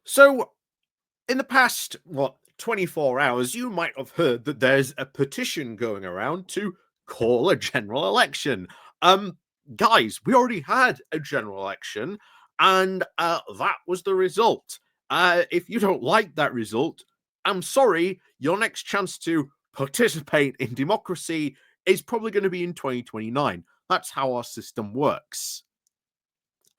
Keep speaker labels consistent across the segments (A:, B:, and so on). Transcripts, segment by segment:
A: So, in the past, 24 hours, you might have heard that there's a petition going around to call a general election. Um, Guys, we already had a general election, and that was the result. If you don't like that result, I'm sorry, your next chance to participate in democracy is probably going to be in 2029. That's how our system works.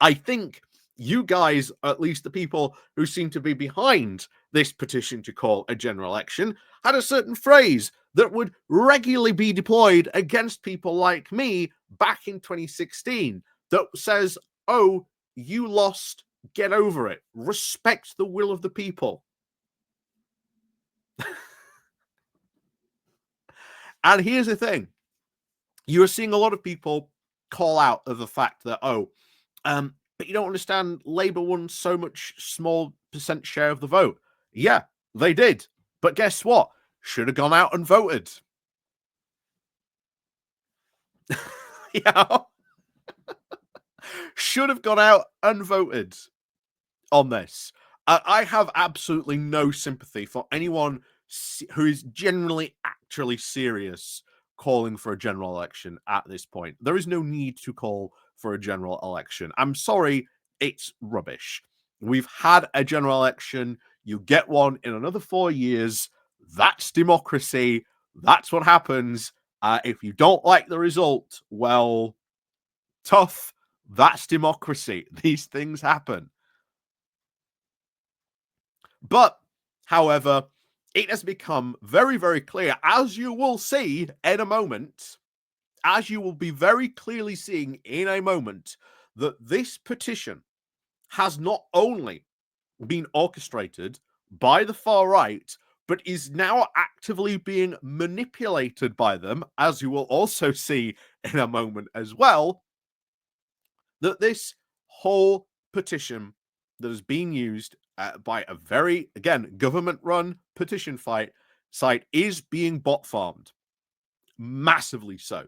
A: I think you guys, at least the people who seem to be behind this petition to call a general election, had a certain phrase that would regularly be deployed against people like me back in 2016 that says, oh, you lost, get over it, respect the will of the people. And here's the thing, you are seeing a lot of people call out of the fact that, but you don't understand, Labour won so much small percent share of the vote. Yeah, they did. But guess what? Should have gone out and voted. Yeah. Should have gone out and voted on this. I have absolutely no sympathy for anyone who is generally actually serious calling for a general election at this point. There is no need to call for a general election. I'm sorry, it's rubbish. We've had a general election. You get one in another 4 years. That's democracy. That's what happens. If you don't like the result, well, tough. That's democracy. These things happen. But, however, it has become very, very clear, as you will see in a moment, as you will be very clearly seeing in a moment, that this petition has not only been orchestrated by the far right, but is now actively being manipulated by them, as you will also see in a moment as well, that this whole petition that is being used by a very, again, government-run petition site is being bot farmed. Massively so.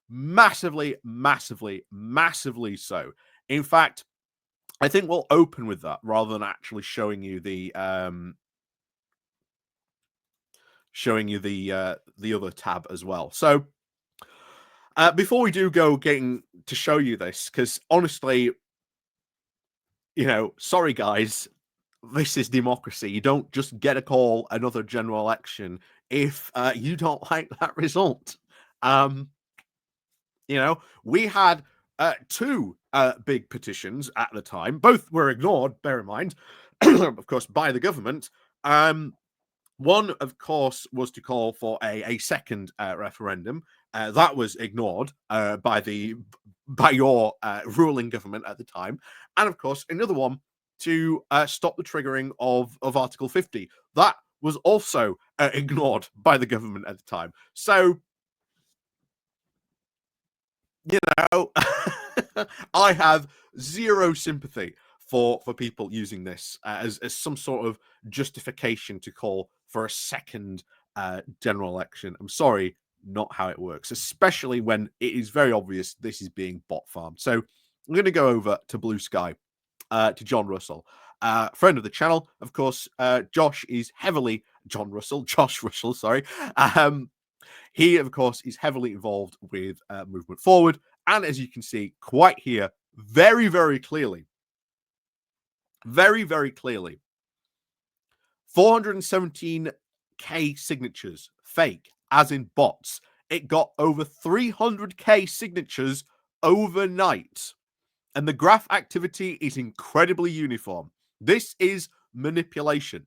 A: Massively, massively, massively so. In fact, I think we'll open with that rather than actually showing you the other tab as well. So before we do go getting to show you this, because honestly, sorry guys, this is democracy. You don't just get a call another general election if you don't like that result. We had two big petitions at the time. Both were ignored, bear in mind, of course, by the government. One, of course, was to call for a second referendum. That was ignored by your ruling government at the time. And of course, another one to stop the triggering of Article 50. That was also ignored by the government at the time. So, I have zero sympathy for people using this as some sort of justification to call for a second general election. I'm sorry, not how it works, especially when it is very obvious this is being bot farmed. So I'm going to go over to Blue Sky, to John Russell, friend of the channel, of course. Josh Russell, sorry. He, of course, is heavily involved with Movement Forward. And as you can see quite here, very, very clearly, 417k signatures, fake, as in bots. It got over 300k signatures overnight. And the graph activity is incredibly uniform. This is manipulation.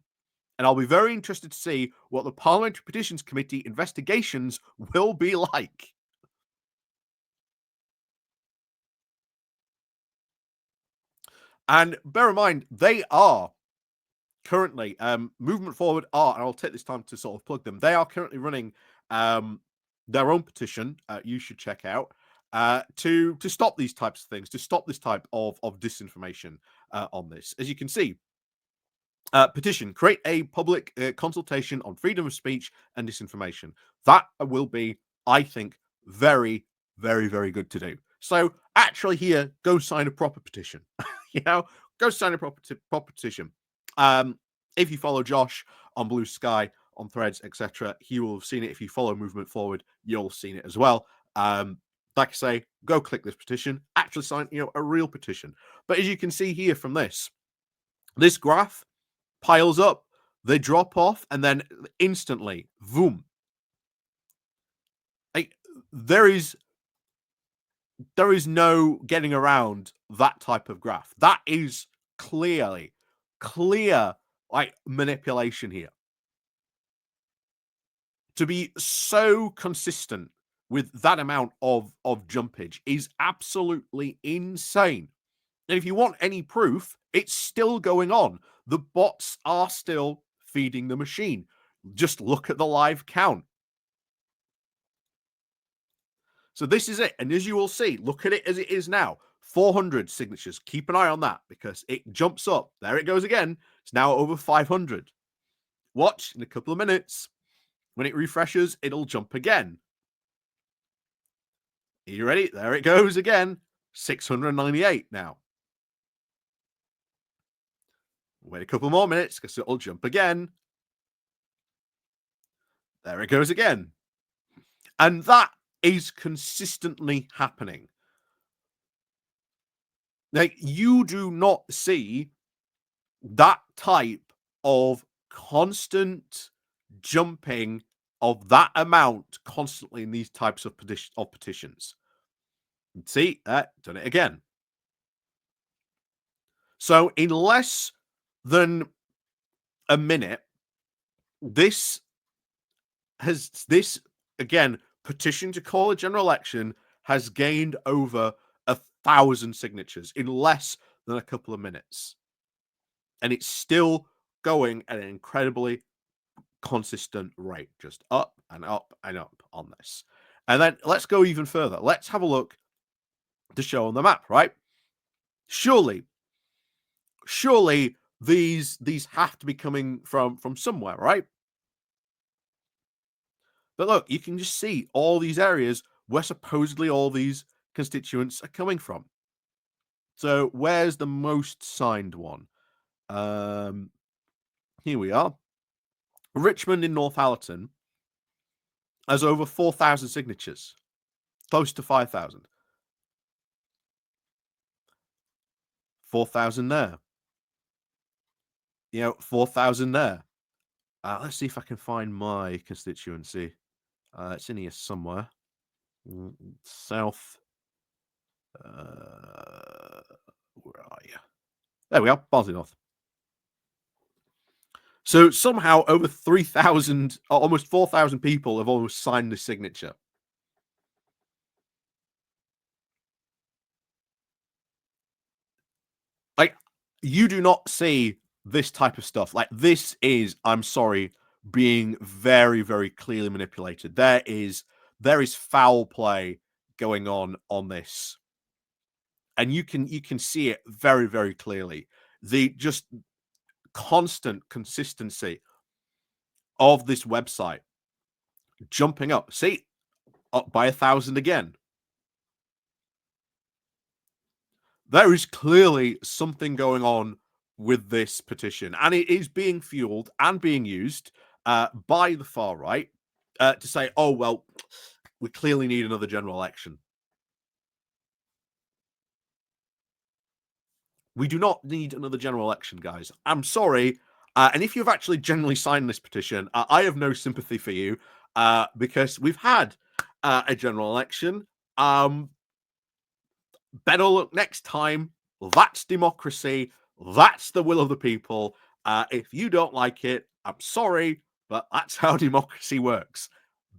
A: And I'll be very interested to see what the Parliamentary Petitions Committee investigations will be like. And bear in mind, they are currently, Movement Forward are, and I'll take this time to sort of plug them, they are currently running their own petition, you should check out, to stop these types of things, to stop this type of disinformation on this. As you can see, petition, create a public consultation on freedom of speech and disinformation. That will be, I think, very, very, very good to do. So actually here, go sign a proper petition. Go sign a proper petition. If you follow Josh on Blue Sky, on Threads, etc., he will have seen it. If you follow Movement Forward, you'll have seen it as well. Like I say, go click this petition. Actually sign, a real petition. But as you can see here from this graph piles up, they drop off, and then instantly, boom. Like, there is no getting around that type of graph. That is clear like manipulation here. To be so consistent with that amount of jumpage is absolutely insane. And if you want any proof, it's still going on. The bots are still feeding the machine. Just look at the live count. So this is it. And as you will see, look at it as it is now. 400 signatures. Keep an eye on that because it jumps up. There it goes again. It's now over 500. Watch in a couple of minutes. When it refreshes, it'll jump again. Are you ready? There it goes again. 698 now. Wait a couple more minutes because it'll jump again. There it goes again. And that is consistently happening. Like, you do not see that type of constant jumping of that amount constantly in these types of petitions. See, done it again. So in less than a minute, this again, petition to call a general election has gained over 1,000 signatures in less than a couple of minutes. And it's still going at an incredibly consistent rate, just up and up and up on this. And then let's go even further. Let's have a look to show on the map, right? Surely these have to be coming from somewhere, right? But look, you can just see all these areas where supposedly all these constituents are coming from. So where's the most signed one? Here we are. Richmond in Northallerton has over 4,000 signatures, close to 5,000. 4,000 there. 4,000 there. Let's see if I can find my constituency. It's in here somewhere. South. Where are you? There we are, Barnsley North. So somehow over 3,000, almost 4,000 people have almost signed this signature. Like, you do not see this type of stuff. Like, this is, I'm sorry, being very, very clearly manipulated. There is foul play going on this. And you can see it very, very clearly. The just constant consistency of this website jumping up. See, up by 1,000 again. There is clearly something going on with this petition, and it is being fueled and being used by the far right to say, oh, well, we clearly need another general election. We do not need another general election, guys. I'm sorry. And if you've actually generally signed this petition, I have no sympathy for you because we've had a general election. Better luck next time. That's democracy. That's the will of the people. If you don't like it, I'm sorry, but that's how democracy works.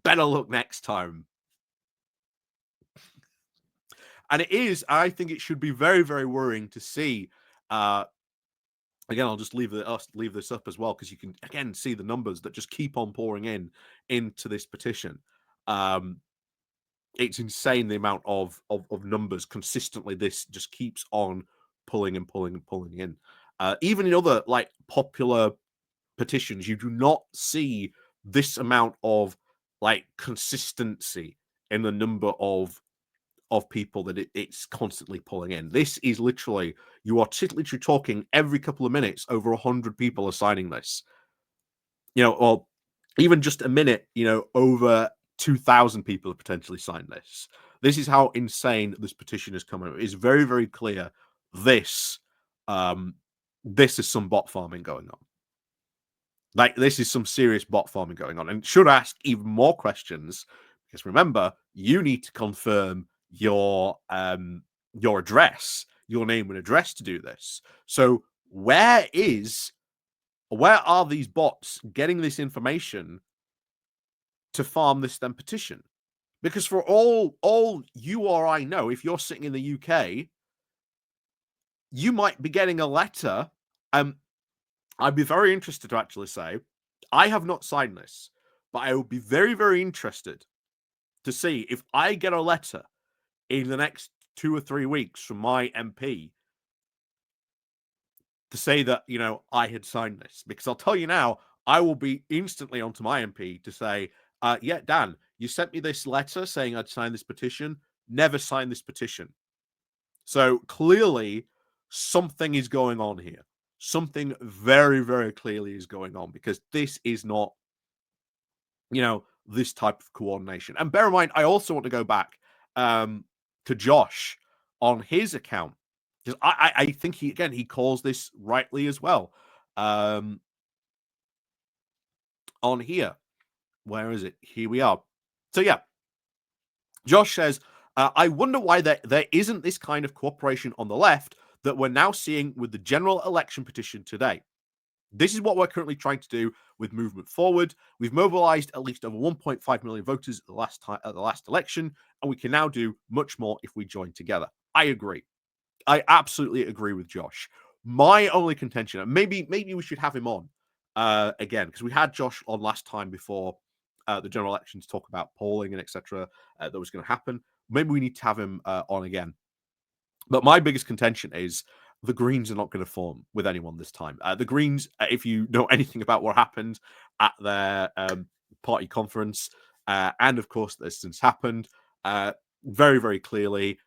A: Better luck next time. And I think it should be very, very worrying to see. Again, I'll just leave this up as well because you can again see the numbers that just keep on pouring into this petition. It's insane the amount of numbers consistently. This just keeps on pulling and pulling and pulling in. Even in other like popular petitions, you do not see this amount of like consistency in the number of of people that it's constantly pulling in. This is literally, you are literally talking every couple of minutes, over 100 people are signing this. Or even just a minute, over 2,000 people have potentially signed this. This is how insane this petition is coming. It's very, very clear this this is some bot farming going on. Like, this is some serious bot farming going on, and should ask even more questions, because remember, you need to confirm your address, your name and address to do this. So where are these bots getting this information to farm this then petition? Because for all you or I know, if you're sitting in the UK, you might be getting a letter. I'd be very interested to actually say, I have not signed this, but I would be very, very interested to see if I get a letter in the next 2 or 3 weeks from my MP to say that, I had signed this. Because I'll tell you now, I will be instantly onto my MP to say, yeah, Dan, you sent me this letter saying I'd signed this petition, never signed this petition. So clearly something is going on here. Something very, very clearly is going on, because this is not, this type of coordination. And bear in mind, I also want to go back to Josh on his account, because I think he calls this rightly as well. On here, where is it? Here we are. So yeah, Josh says, I wonder why there isn't this kind of cooperation on the left that we're now seeing with the general election petition today. This is what we're currently trying to do with Movement Forward. We've mobilized at least over 1.5 million voters at the last election, and we can now do much more if we join together. I agree. I absolutely agree with Josh. My only contention, and maybe we should have him on again, because we had Josh on last time before the general election to talk about polling and etc. That was going to happen. Maybe we need to have him on again. But my biggest contention is the Greens are not going to form with anyone this time. The Greens, if you know anything about what happened at their party conference, and of course this since happened, very, very clearly,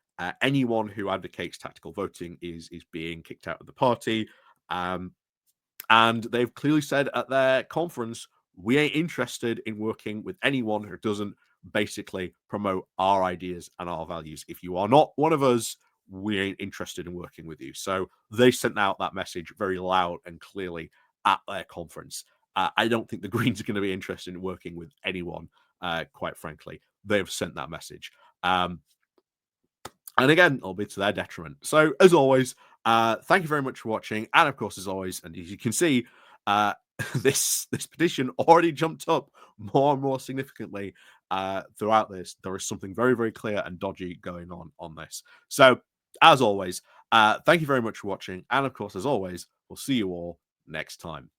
A: anyone who advocates tactical voting is being kicked out of the party. And they've clearly said at their conference, we ain't interested in working with anyone who doesn't basically promote our ideas and our values. If you are not one of us, we ain't interested in working with you. So they sent out that message very loud and clearly at their conference. I don't think the Greens are going to be interested in working with anyone, quite frankly. They've sent that message. And again, it'll be to their detriment. So, as always, thank you very much for watching. And of course, as always, and as you can see, this petition already jumped up more and more significantly throughout this. There is something very, very clear and dodgy going on this. So, as always, thank you very much for watching. And of course, as always, we'll see you all next time.